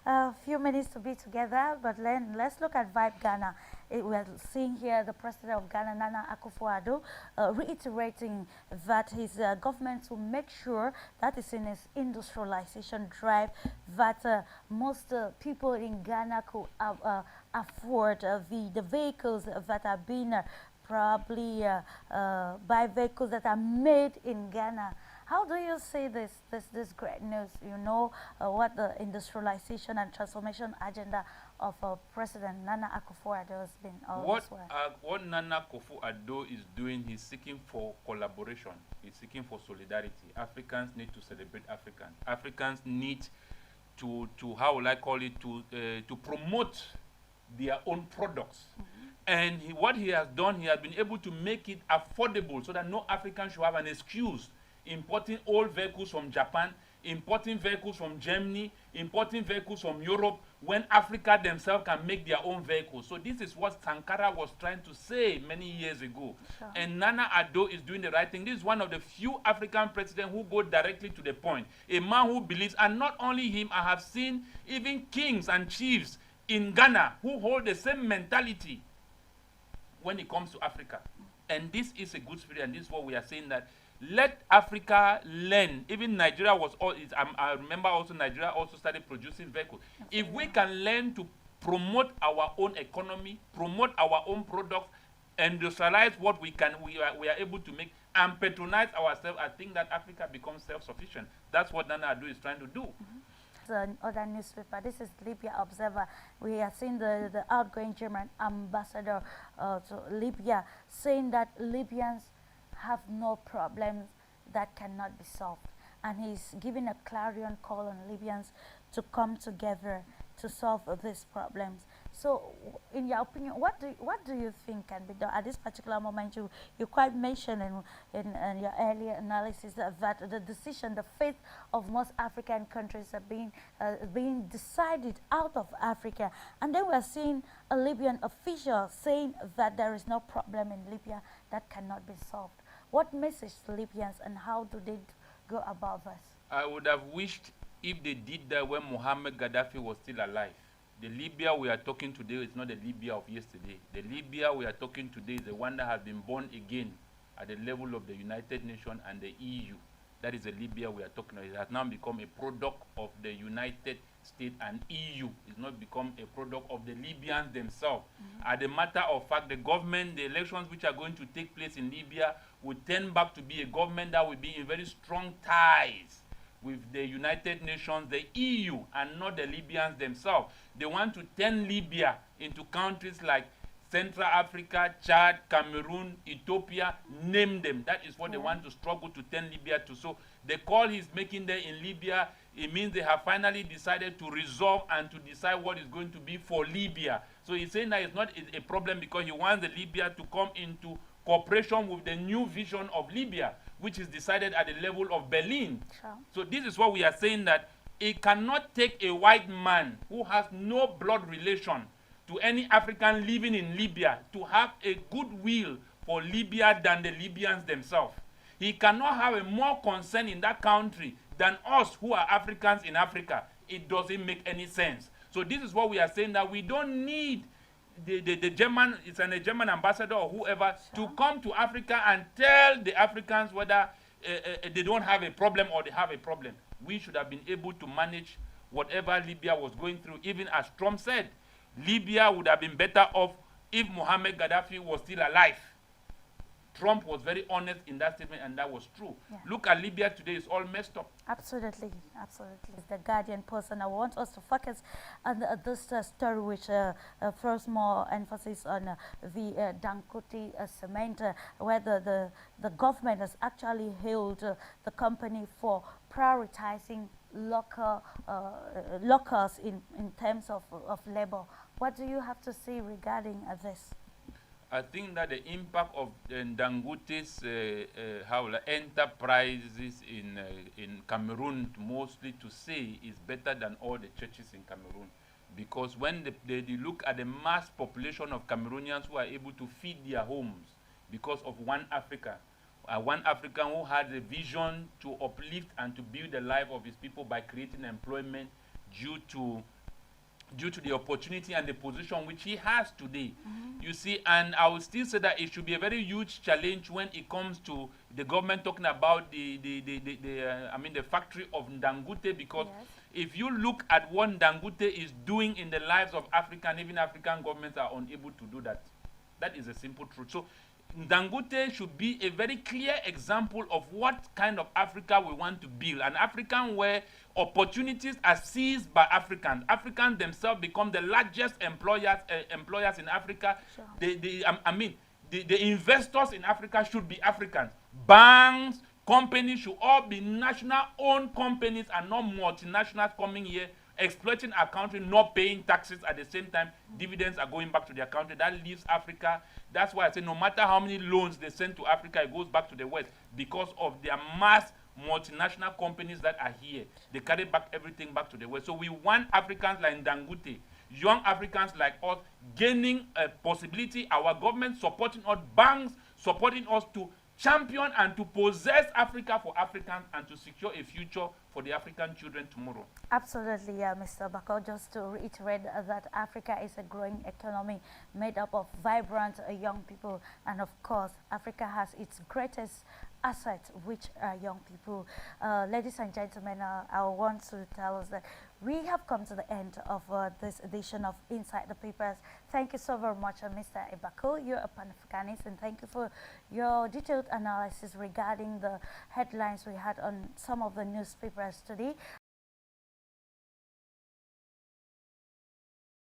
a few minutes to be together, but then let's look at Vibe Ghana. We're seeing here the president of Ghana, Nana Akufo-Addo, reiterating that his government will make sure that is in his industrialization drive, that most people in Ghana could afford the vehicles that are being probably by vehicles that are made in Ghana. How do you see this great news? You know what the industrialization and transformation agenda of President Nana Akufo-Addo has been all this while. What Nana Akufo-Addo is doing, he's seeking for collaboration. He's seeking for solidarity. Africans need to celebrate Africans. Africans need to how will I call it, to promote their own products. And what he has done, he has been able to make it affordable so that no African should have an excuse importing old vehicles from Japan, importing vehicles from Germany, importing vehicles from Europe, when Africa themselves can make their own vehicles. So this is what Sankara was trying to say many years ago. Sure. And Nana Addo is doing the right thing. This is one of the few African presidents who go directly to the point. A man who believes, and not only him, I have seen even kings and chiefs in Ghana who hold the same mentality when it comes to Africa. And this is a good spirit, and this is what we are saying, that let Africa learn. Even Nigeria was all, I remember also Nigeria also started producing vehicles. If we can learn to promote our own economy, promote our own products, industrialize what we are able to make, and patronize ourselves, I think that Africa becomes self-sufficient. That's what Nana Addo is trying to do. Other newspaper. This is Libya Observer. We are seeing the outgoing German ambassador to Libya saying that Libyans have no problems that cannot be solved, and he's giving a clarion call on Libyans to come together to solve these problems. So, in your opinion, what do you think can be done at this particular moment? You quite mentioned in your earlier analysis that the decision, the fate of most African countries are being decided out of Africa, and then we're seeing a Libyan official saying that there is no problem in Libya that cannot be solved. What message to Libyans, and how do they go about this? I would have wished if they did that when Muhammad Gaddafi was still alive. The Libya we are talking today is not the Libya of yesterday. The Libya we are talking today is the one that has been born again at the level of the United Nations and the EU. That is the Libya we are talking about. It has now become a product of the United States and EU. It's not become a product of the Libyans themselves. As a matter of fact, the government, the elections which are going to take place in Libya will turn back to be a government that will be in very strong ties with the United Nations, the EU, and not the Libyans themselves. They want to turn Libya into countries like Central Africa, Chad, Cameroon, Ethiopia, name them. That is what they want to struggle to turn Libya to. So the call he's making there in Libya, it means they have finally decided to resolve and to decide what is going to be for Libya. So he's saying that it's not a problem because he wants the Libya to come into cooperation with the new vision of Libya, which is decided at the level of Berlin. Sure. So this is what we are saying, that it cannot take a white man who has no blood relation to any African living in Libya to have a goodwill for Libya than the Libyans themselves. He cannot have a more concern in that country than us who are Africans in Africa. It doesn't make any sense. So this is what we are saying, that we don't need the German, it's a German ambassador or whoever, to come to Africa and tell the Africans whether they don't have a problem or they have a problem. We should have been able to manage whatever Libya was going through. Even as Trump said, Libya would have been better off if Muhammad Gaddafi was still alive. Trump was very honest in that statement, and that was true. Yeah. Look at Libya today, it's all messed up. Absolutely, absolutely. It's the Guardian Post, and I want us to focus on this story which throws more emphasis on the Dangote cement, where the government has actually hailed the company for prioritizing locals in terms of labor. What do you have to say regarding this? I think that the impact of Dangote's enterprises in Cameroon, mostly to say, is better than all the churches in Cameroon. Because when they look at the mass population of Cameroonians who are able to feed their homes because of one Africa, one African who had a vision to uplift and to build the life of his people by creating employment due to due to the opportunity and the position which he has today. You see, and I would still say that it should be a very huge challenge when it comes to the government talking about the factory of Dangote, because Yes. if you look at what Dangote is doing in the lives of African, even African governments are unable to do that. That is a simple truth. So Dangote should be a very clear example of what kind of Africa we want to build. An African where opportunities are seized by Africans. Africans themselves become the largest employers in Africa. Sure. The investors in Africa should be Africans. Banks, companies should all be national owned companies and not multinationals coming here exploiting our country, not paying taxes at the same time. Dividends are going back to their country. That leaves Africa. That's why I say no matter how many loans they send to Africa, it goes back to the West because of their mass multinational companies that are here. They carry back everything back to the West. So we want Africans like Dangote, young Africans like us, gaining a possibility, our government supporting us, banks supporting us to champion and to possess Africa for Africans and to secure a future for the African children tomorrow. Absolutely, yeah, Mr. Bako. Just to reiterate that Africa is a growing economy made up of vibrant young people, and of course, Africa has its greatest asset, which are young people. Ladies and gentlemen, I want to tell us that we have come to the end of this edition of Inside the Papers. Thank you so very much, Mr. Ibako. You're a Pan-Africanist, and thank you for your detailed analysis regarding the headlines we had on some of the newspapers today.